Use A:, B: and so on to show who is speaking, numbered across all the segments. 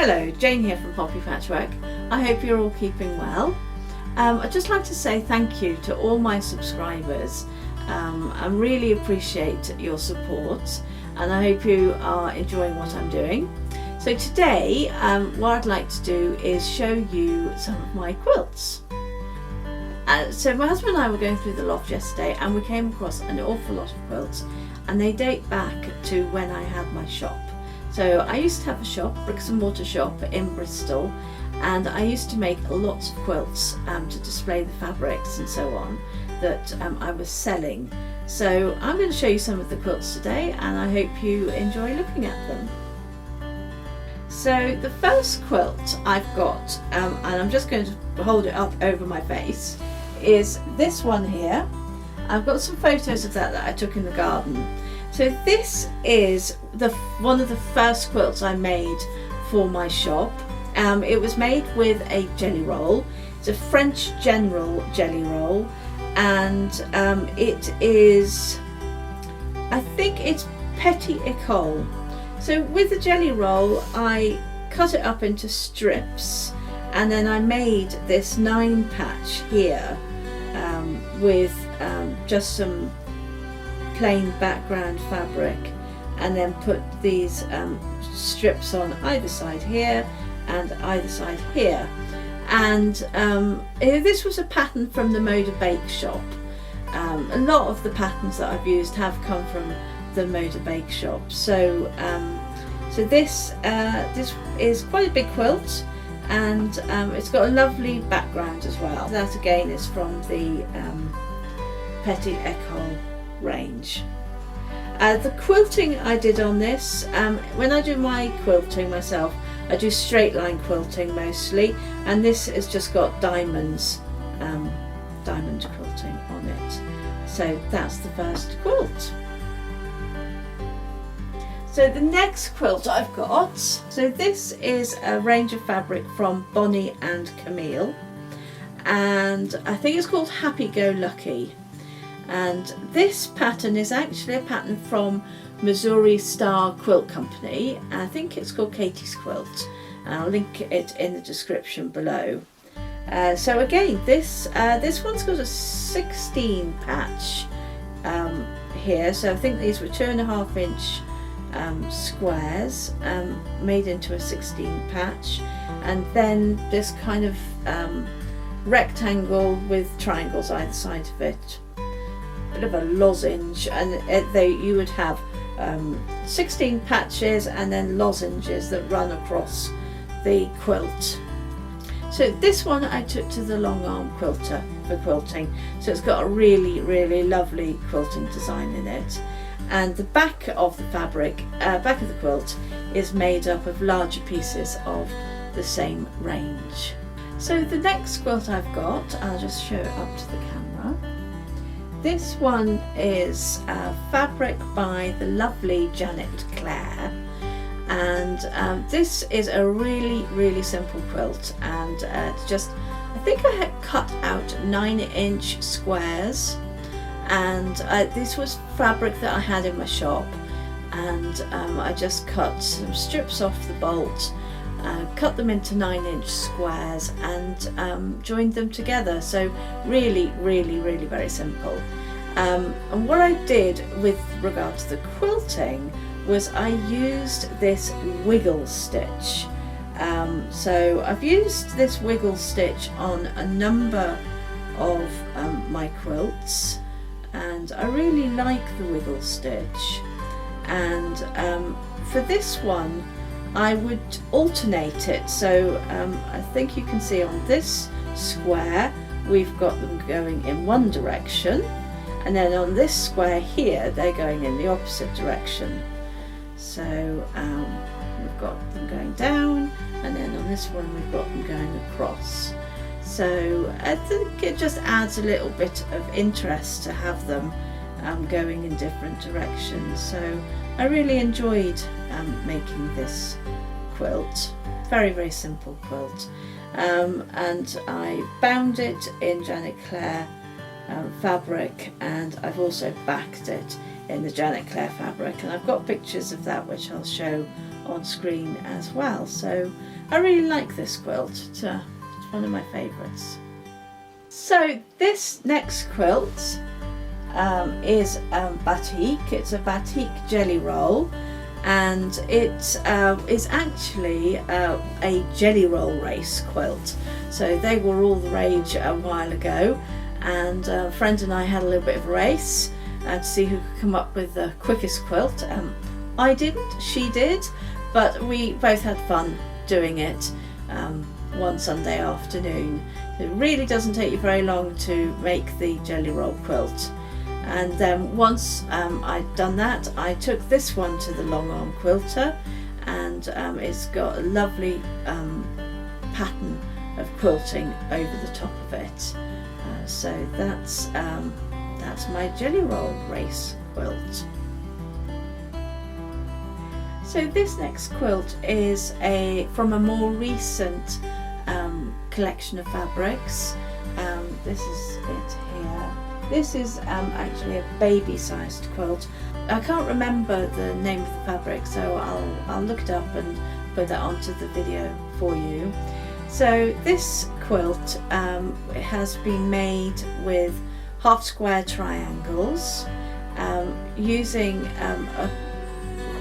A: Hello, Jane here from Poppy Patchwork. I hope you're all keeping well. I'd just like to say thank you to all my subscribers. I really appreciate your support and I hope you are enjoying what I'm doing. So today what I'd like to do is show you some of my quilts. So my husband and I were going through the loft yesterday and we came across an awful lot of quilts, and they date back to when I had my shop. So I used to have a shop, bricks and mortar shop in Bristol, and I used to make lots of quilts to display the fabrics and so on that I was selling. So I'm going to show you some of the quilts today and I hope you enjoy looking at them. So the first quilt I've got, and I'm just going to hold it up over my face, is this one here. I've got some photos of that I took in the garden. So this is one of the first quilts I made for my shop. It was made with a jelly roll. It's a French General jelly roll, and it is, I think it's Petite Ecole. So with the jelly roll I cut it up into strips, and then I made this 9 patch here with just some plain background fabric, and then put these strips on either side here and either side here. And this was a pattern from the Moda bake shop. A lot of the patterns that I've used have come from the Moda bake shop. So so this is quite a big quilt, and it's got a lovely background as well. That again is from the Petite Ecole range. The quilting I did on this, when I do my quilting myself, I do straight line quilting mostly, and this has just got diamonds, diamond quilting on it. So that's the first quilt. So the next quilt I've got, so this is a range of fabric from Bonnie and Camille, and I think it's called Happy Go Lucky. And this pattern is actually a pattern from Missouri Star Quilt Company. I think it's called Katie's Quilt, and I'll link it in the description below. So again, this one's got a 16 patch here, so I think these were 2.5 inch squares made into a 16 patch, and then this kind of rectangle with triangles either side of it. Bit of a lozenge, and you would have 16 patches and then lozenges that run across the quilt. So this one I took to the long arm quilter for quilting, so it's got a really lovely quilting design in it, and the back of the fabric, back of the quilt, is made up of larger pieces of the same range. So the next quilt I've got, I'll just show it up to the camera. This one is fabric by the lovely Clare, and this is a really simple quilt, and I think I had cut out 9-inch squares, and this was fabric that I had in my shop, and I just cut some strips off the bolt, cut them into 9-inch squares, and joined them together. So really very simple. And what I did with regard to the quilting was I used this wiggle stitch. So I've used this wiggle stitch on a number of my quilts, and I really like the wiggle stitch. And for this one I would alternate it. So I think you can see on this square we've got them going in one direction, and then on this square here they're going in the opposite direction. So we've got them going down, and then on this one we've got them going across. So I think it just adds a little bit of interest to have them going in different directions. So I really enjoyed making this quilt. Very simple quilt, and I bound it in Clare fabric, and I've also backed it in the Clare fabric, and I've got pictures of that which I'll show on screen as well. So I really like this quilt. It's one of my favourites. So this next quilt is Batik. It's a Batik jelly roll, and it is actually a jelly roll race quilt. So they were all the rage a while ago, and a friend and I had a little bit of a race to see who could come up with the quickest quilt. I didn't, she did, but we both had fun doing it one Sunday afternoon. It really doesn't take you very long to make the jelly roll quilt. And then once I'd done that, I took this one to the long arm quilter, and it's got a lovely pattern of quilting over the top of it. So that's my jelly roll race quilt. So this next quilt is from a more recent collection of fabrics. This is it here. This is actually a baby-sized quilt. I can't remember the name of the fabric, so I'll look it up and put that onto the video for you. So this quilt has been made with half square triangles using a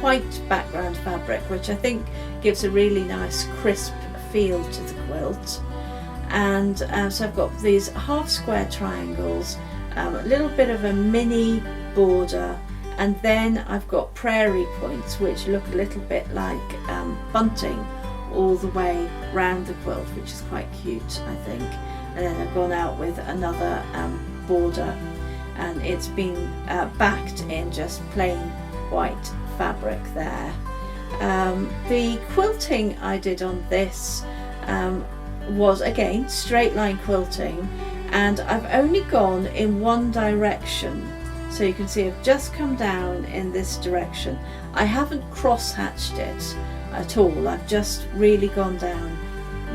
A: white background fabric, which I think gives a really nice crisp feel to the quilt. And so I've got these half square triangles, a little bit of a mini border, and then I've got prairie points which look a little bit like bunting all the way round the quilt, which is quite cute, I think. And then I've gone out with another border, and it's been backed in just plain white fabric there. The quilting I did on this was again straight line quilting, and I've only gone in one direction, so you can see I've just come down in this direction. I haven't cross hatched it at all, I've just really gone down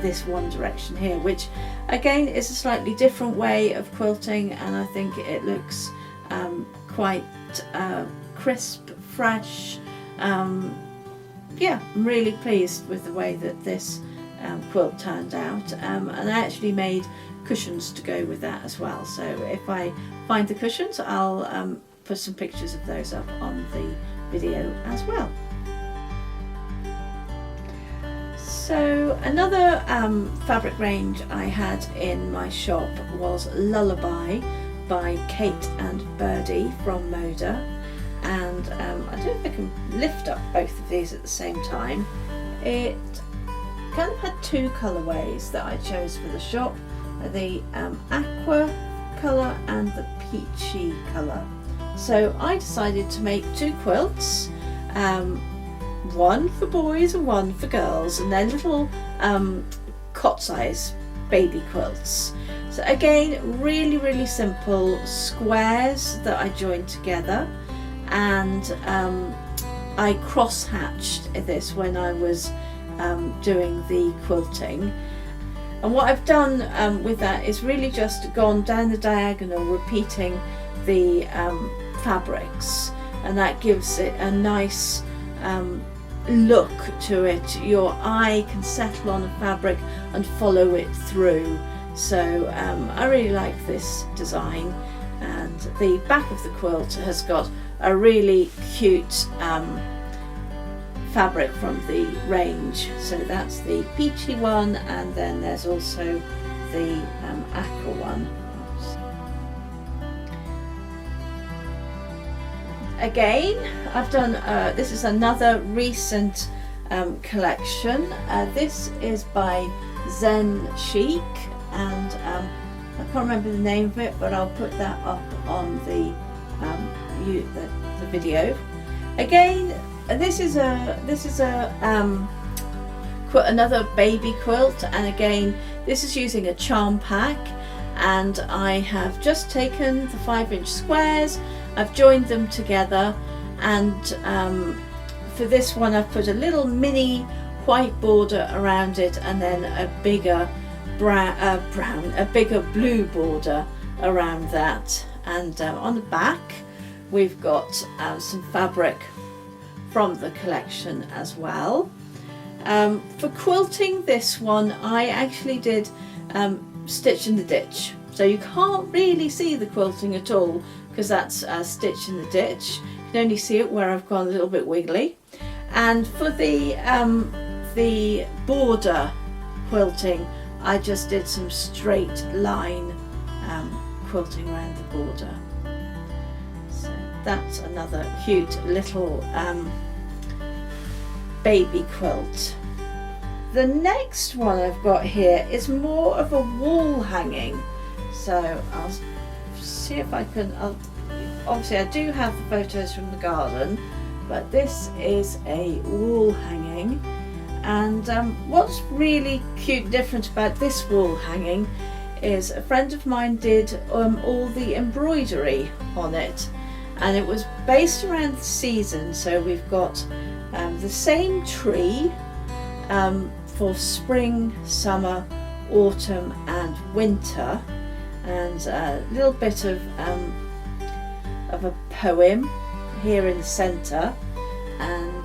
A: this one direction here, which again is a slightly different way of quilting, and I think it looks quite crisp, fresh. Yeah, I'm really pleased with the way that this quilt turned out, and I actually made cushions to go with that as well. So if I find the cushions, I'll put some pictures of those up on the video as well. So another fabric range I had in my shop was Lullaby by Kate and Birdie from Moda, and I don't know if I can lift up both of these at the same time. It kind of had two colourways that I chose for the shop, the aqua colour and the peachy colour. So I decided to make two quilts, one for boys and one for girls, and they're little cot size baby quilts. So again, really simple squares that I joined together, and I cross hatched this when I was doing the quilting. And what I've done with that is really just gone down the diagonal, repeating the fabrics, and that gives it a nice look to it. Your eye can settle on a fabric and follow it through. So I really like this design, and the back of the quilt has got a really cute fabric from the range. So that's the peachy one, and then there's also the aqua one. Again, I've done this is another recent collection. This is by Chic, and I can't remember the name of it, but I'll put that up on the video. Again, this is another baby quilt, and again this is using a charm pack, and I have just taken the 5-inch squares, I've joined them together, and for this one I've put a little mini white border around it, and then a bigger a bigger blue border around that. And on the back we've got some fabric from the collection as well. For quilting this one, I actually did Stitch in the Ditch, so you can't really see the quilting at all because that's Stitch in the Ditch. You can only see it where I've gone a little bit wiggly. And for the border quilting, I just did some straight line quilting around the border. So that's another cute little baby quilt. The next one I've got here is more of a wall hanging, so I'll see if I can, obviously I do have the photos from the garden, but this is a wall hanging. And what's really cute and different about this wall hanging is a friend of mine did all the embroidery on it, and it was based around the season. So we've got the same tree for spring, summer, autumn and winter, and a little bit of a poem here in the centre. And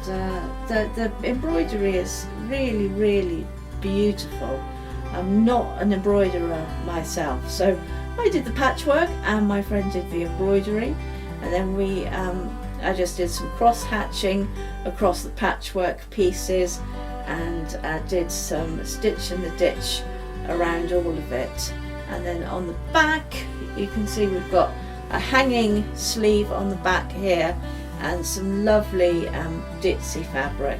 A: the embroidery is really, really beautiful. I'm not an embroiderer myself, so I did the patchwork and my friend did the embroidery, and then I just did some cross hatching across the patchwork pieces, and did some Stitch in the Ditch around all of it. And then on the back you can see we've got a hanging sleeve on the back here, and some lovely ditzy fabric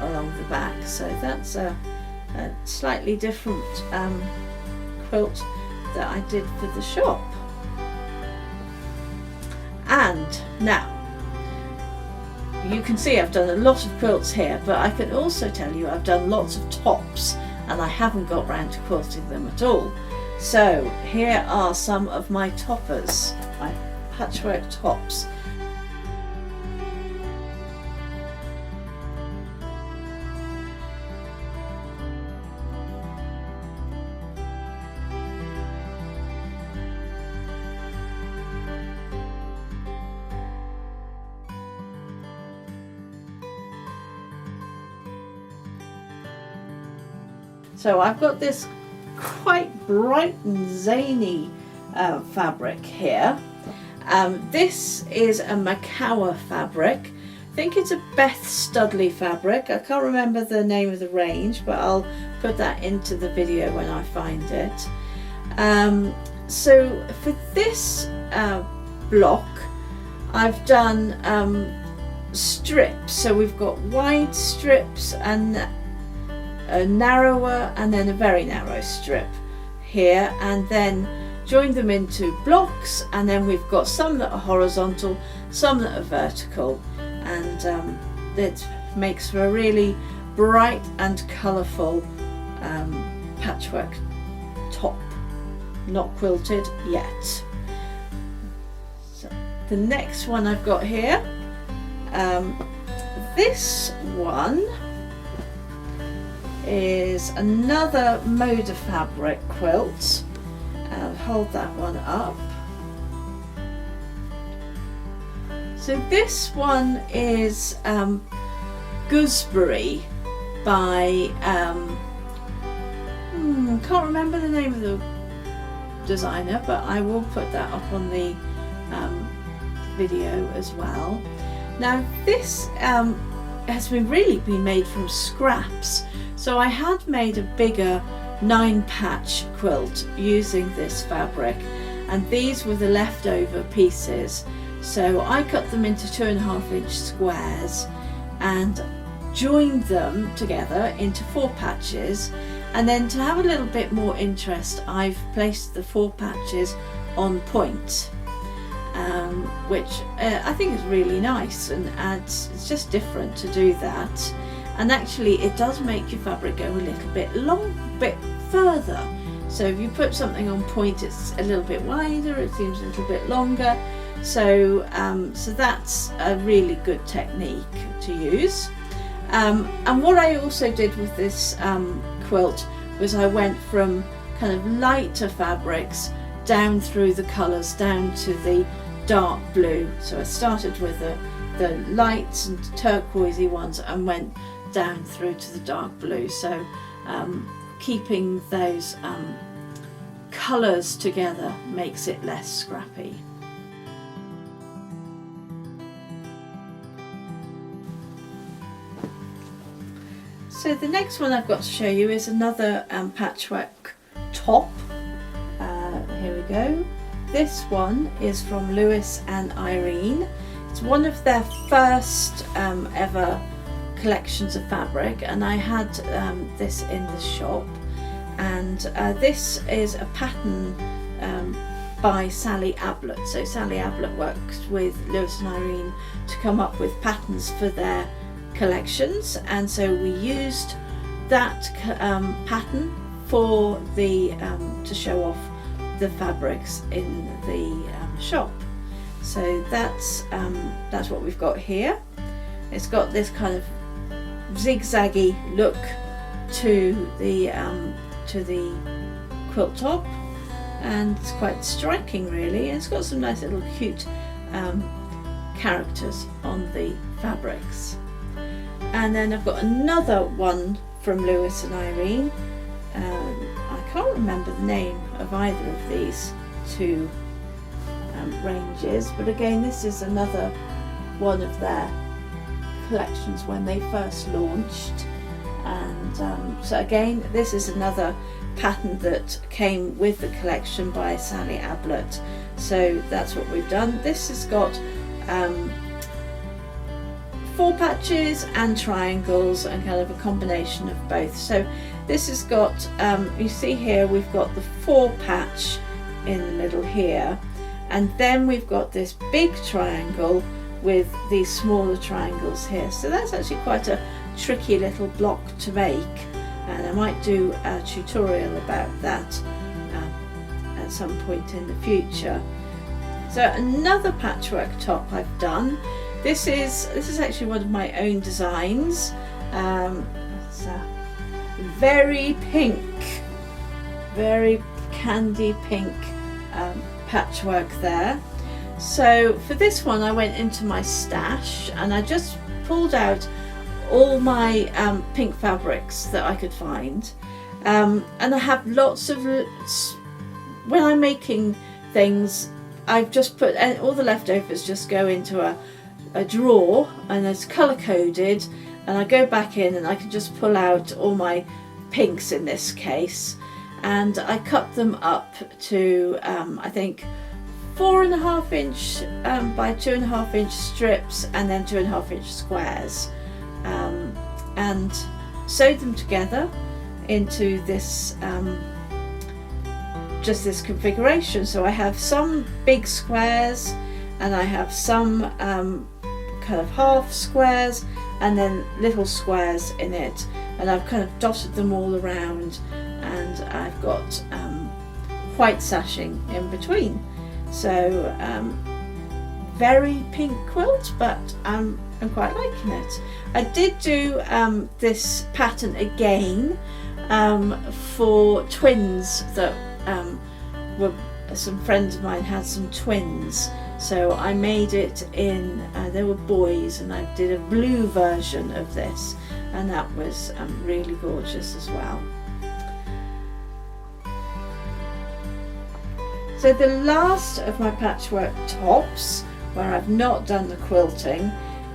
A: along the back. So that's a slightly different quilt that I did for the shop. And now you can see I've done a lot of quilts here, but I can also tell you I've done lots of tops, and I haven't got round to quilting them at all. So here are some of my toppers, my patchwork tops. So I've got this quite bright and zany fabric here. This is a Makower fabric. I think it's a Beth Studley fabric. I can't remember the name of the range, but I'll put that into the video when I find it. So for this block, I've done strips. So we've got wide strips and a narrower and then a very narrow strip here, and then joined them into blocks, and then we've got some that are horizontal, some that are vertical, and it makes for a really bright and colourful patchwork top, not quilted yet. So the next one I've got here, this one is another Moda fabric quilt. I'll hold that one up. So this one is Gooseberry by can't remember the name of the designer, but I will put that up on the video as well. Now this has really been made from scraps. So I had made a bigger 9-patch quilt using this fabric, and these were the leftover pieces. So I cut them into 2.5-inch squares and joined them together into 4 patches, and then to have a little bit more interest, I've placed the 4 patches on point, which I think is really nice and adds, it's just different to do that. And actually it does make your fabric go a little bit further. So if you put something on point, it's a little bit wider, it seems a little bit longer. So so that's a really good technique to use. And what I also did with this quilt was I went from kind of lighter fabrics down through the colours down to the dark blue. So I started with the the lights and turquoisey ones and went down through to the dark blue. So keeping those colours together makes it less scrappy. So the next one I've got to show you is another patchwork top. Here we go. This one is from Louis and Irene. It's one of their first ever collections of fabric, and I had this in the shop, and this is a pattern by Sally Ablett. So Sally Ablett worked with Louis and Irene to come up with patterns for their collections, and so we used that pattern for the to show off the fabrics in the shop. So that's what we've got here. It's got this kind of zigzaggy look to the quilt top, and it's quite striking really, and it's got some nice little cute characters on the fabrics. And then I've got another one from Louis and Irene. I can't remember the name of either of these two ranges, but again this is another one of their collections when they first launched, and so again this is another pattern that came with the collection by Sally Ablett. So that's what we've done. This has got 4 patches and triangles and kind of a combination of both. So this has got, you see here we've got the 4 patch in the middle here, and then we've got this big triangle with these smaller triangles here. So that's actually quite a tricky little block to make, and I might do a tutorial about that at some point in the future. So another patchwork top I've done. This is actually one of my own designs. It's very pink, very candy pink patchwork there. So for this one I went into my stash and I just pulled out all my pink fabrics that I could find, and I have lots of, when I'm making things I've just put, and all the leftovers just go into a drawer, and it's colour coded, and I go back in and I can just pull out all my pinks in this case, and I cut them up to I think 4.5 inch by 2.5 inch strips, and then 2.5 inch squares, and sewed them together into this just this configuration. So I have some big squares and I have some kind of half squares and then little squares in it, and I've kind of dotted them all around, and I've got white sashing in between. So very pink quilt, but I'm quite liking it. I did do this pattern again for twins that were, some friends of mine had some twins, so I made it in, they were boys, and I did a blue version of this, and that was really gorgeous as well. So the last of my patchwork tops, where I've not done the quilting,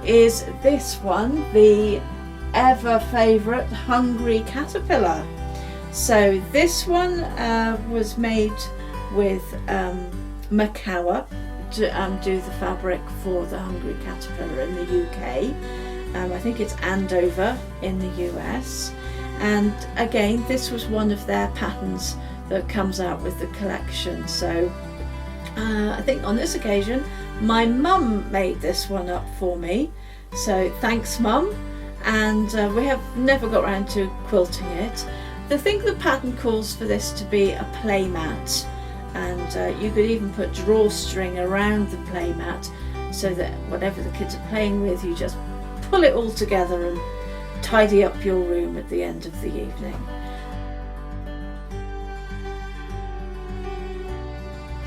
A: is this one, the ever favourite Hungry Caterpillar. So this one was made with Makower to do the fabric for the Hungry Caterpillar in the UK. I think it's Andover in the US, and again this was one of their patterns that comes out with the collection. So I think on this occasion my mum made this one up for me, so thanks Mum, and we have never got around to quilting it. I think the pattern calls for this to be a playmat, and you could even put drawstring around the playmat so that whatever the kids are playing with, you just pull it all together and tidy up your room at the end of the evening.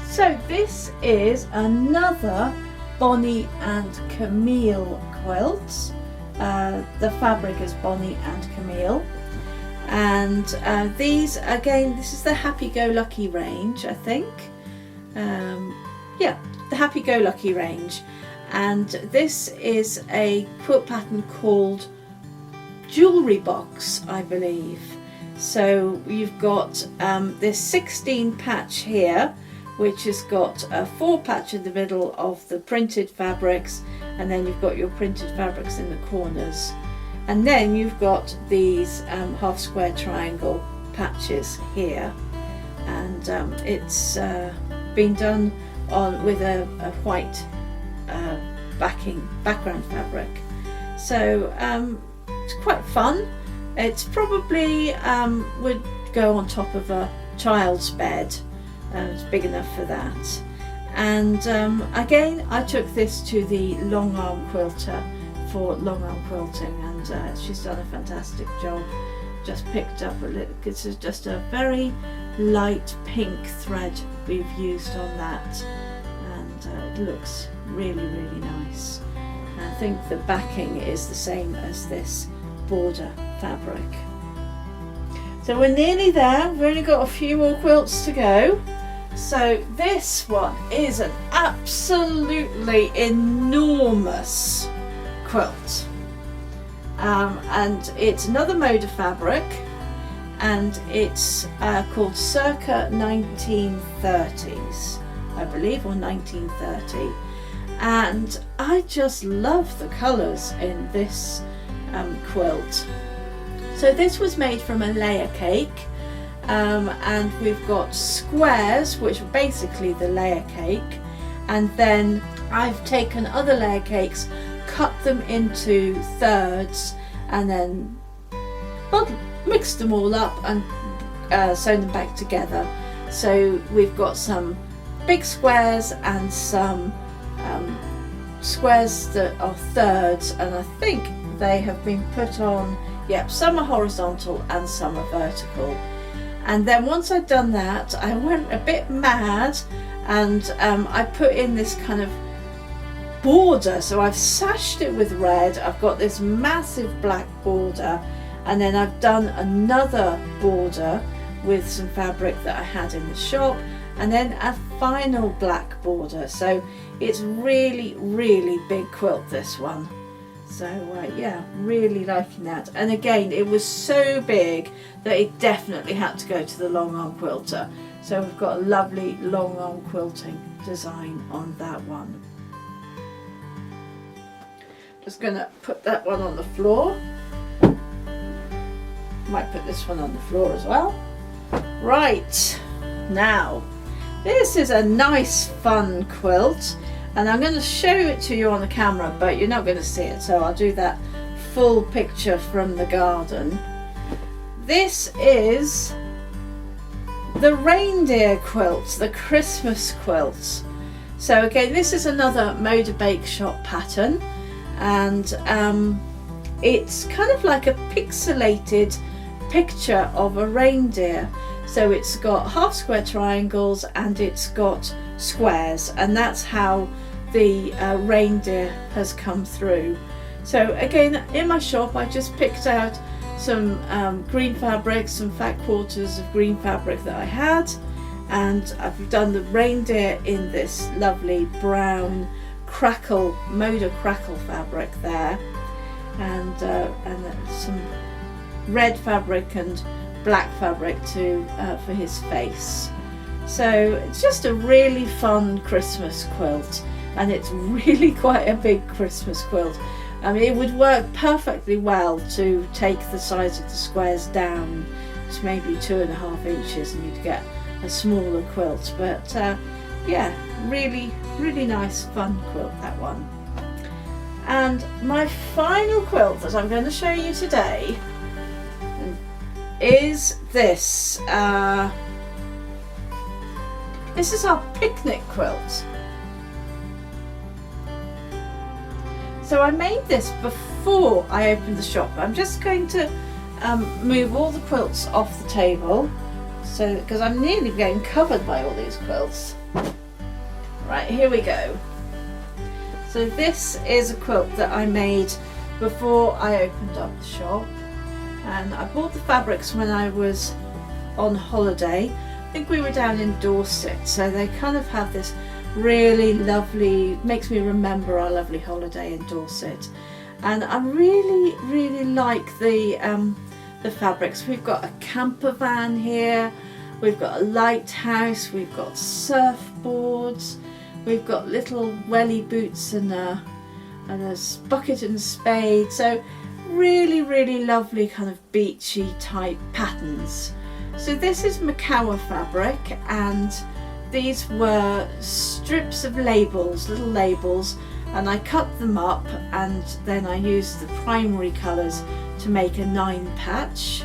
A: So this is another Bonnie and Camille quilts. The fabric is Bonnie and Camille, and these, again, this is the Happy-Go-Lucky range, I think. Yeah, the Happy-Go-Lucky range, and this is a quilt pattern called Jewelry Box, I believe. So you've got this 16 patch here, which has got a 4 patch in the middle of the printed fabrics, and then you've got your printed fabrics in the corners, and then you've got these half square triangle patches here, and it's been done on with a white background fabric. So it's quite fun. It's probably would go on top of a child's bed. It's big enough for that. And again, I took this to the long arm quilter for long arm quilting, and she's done a fantastic job. Just picked up a little, it's just a very light pink thread we've used on that, and it looks really, really nice. I think the backing is the same as this border fabric. So we're nearly there, we've only got a few more quilts to go. So this one is an absolutely enormous quilt, and it's another Moda fabric, and it's called Circa 1930s, I believe, or 1930, and I just love the colours in this quilt. So this was made from a layer cake. And we've got squares, which are basically the layer cake, and then I've taken other layer cakes, cut them into thirds, and then mixed them all up and sewn them back together. So we've got some big squares and some squares that are thirds, and I think they have been put on, yep, some are horizontal and some are vertical. And then once I'd done that, I went a bit mad, and I put in this kind of border. So I've sashed it with red, I've got this massive black border, and then I've done another border with some fabric that I had in the shop, and then a final black border. So it's really, really big quilt, this one. So yeah, really liking that. And again, it was so big that it definitely had to go to the long arm quilter. So we've got a lovely long arm quilting design on that one. Just gonna put that one on the floor. Might put this one on the floor as well. Right, now this is a nice fun quilt, and I'm going to show it to you on the camera, but you're not going to see it, so I'll do that full picture from the garden. This is the reindeer quilt, the Christmas quilt. So again, this is another Moda Bake Shop pattern, and it's kind of like a pixelated picture of a reindeer. So it's got half square triangles and it's got squares, and that's how the reindeer has come through. So again, in my shop I just picked out some green fabric, some fat quarters of green fabric that I had, and I've done the reindeer in this lovely brown crackle, Moda crackle fabric there, and some red fabric and black fabric to for his face. So it's just a really fun Christmas quilt, and it's really quite a big Christmas quilt. I mean, it would work perfectly well to take the size of the squares down to maybe 2.5 inches and you'd get a smaller quilt, but yeah, really nice fun quilt, that one. And my final quilt that I'm going to show you today is this. This is our picnic quilt. So I made this before I opened the shop. I'm just going to move all the quilts off the table, so because I'm nearly getting covered by all these quilts. Right, here we go. So this is a quilt that I made before I opened up the shop, and I bought the fabrics when I was on holiday. I think we were down in Dorset, so they kind of have this really lovely, makes me remember our lovely holiday in Dorset. And I really like the fabrics. We've got a camper van here, we've got a lighthouse, we've got surfboards, we've got little welly boots and a bucket and spade. So really lovely kind of beachy type patterns. So this is Makower fabric, and these were strips of labels, little labels, and I cut them up, and then I used the primary colours to make a 9 patch.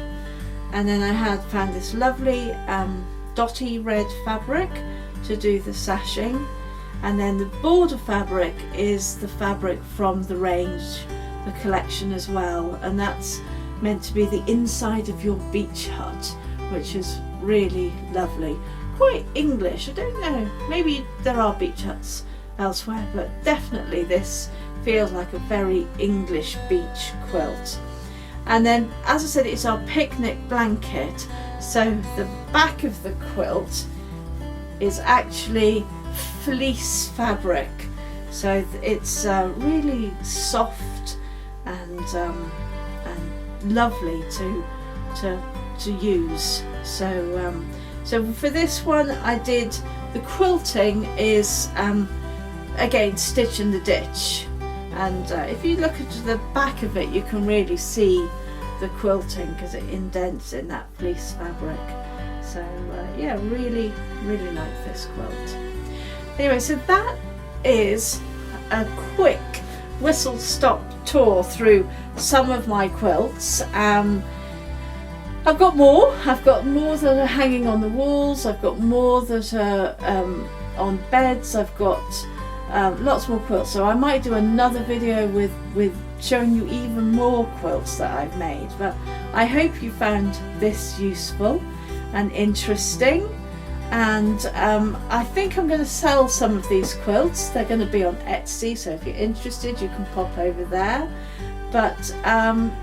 A: And then I had found this lovely dotty red fabric to do the sashing, and then the border fabric is the fabric from the range, the collection as well, and that's meant to be the inside of your beach hut, which is really lovely. Quite English, I don't know, maybe there are beach huts elsewhere, but definitely this feels like a very English beach quilt. And then, as I said, it's our picnic blanket, so the back of the quilt is actually fleece fabric, so it's really soft and lovely to use. So for this one I did, the quilting is again stitch in the ditch, and if you look at the back of it you can really see the quilting because it indents in that fleece fabric. So yeah, really like this quilt. Anyway, so that is a quick whistle stop tour through some of my quilts. I've got more that are hanging on the walls, I've got more that are on beds, I've got lots more quilts, so I might do another video with showing you even more quilts that I've made. But I hope you found this useful and interesting, and I think I'm going to sell some of these quilts. They're going to be on Etsy, so if you're interested you can pop over there. But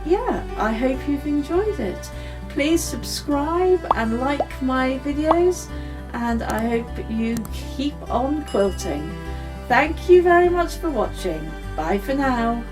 A: yeah, I hope you've enjoyed it. Please subscribe and like my videos, and I hope you keep on quilting. Thank you very much for watching. Bye for now.